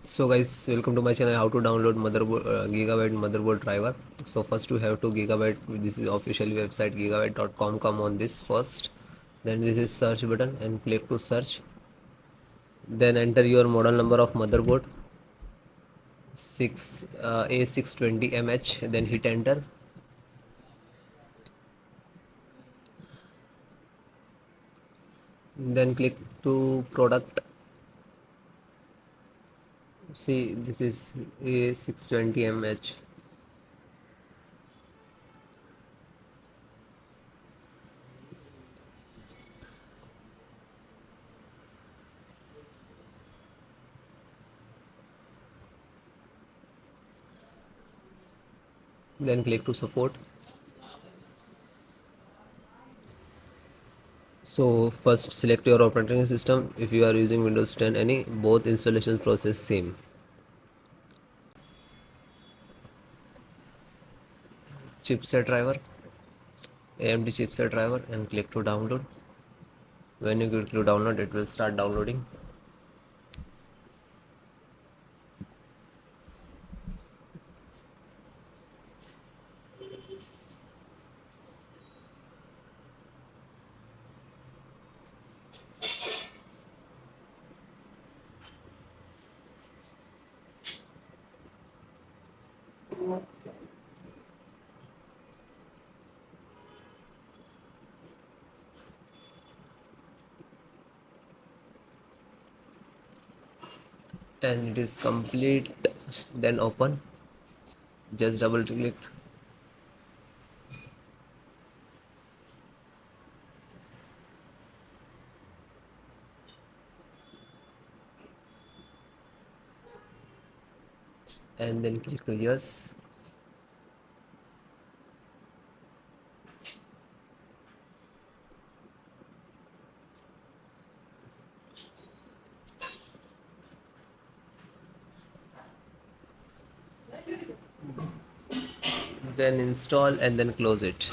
So guys, welcome to my channel. How to download motherboard Gigabyte motherboard driver. So first you have to Gigabyte. This is official website gigabyte.com. Come on this first. Then this is search button and click to search. Then enter your model number of motherboard 6 A620MH. Then hit enter. Then click to product. See, this is A620MH. Then click to support. So first select your operating system. If you are using Windows 10 any, both installation process same. Chipset driver, AMD chipset driver, and click to download. When you click to download, it will start downloading. And it is complete. Then open. Just double click. And then click to yes. Then install and then close it.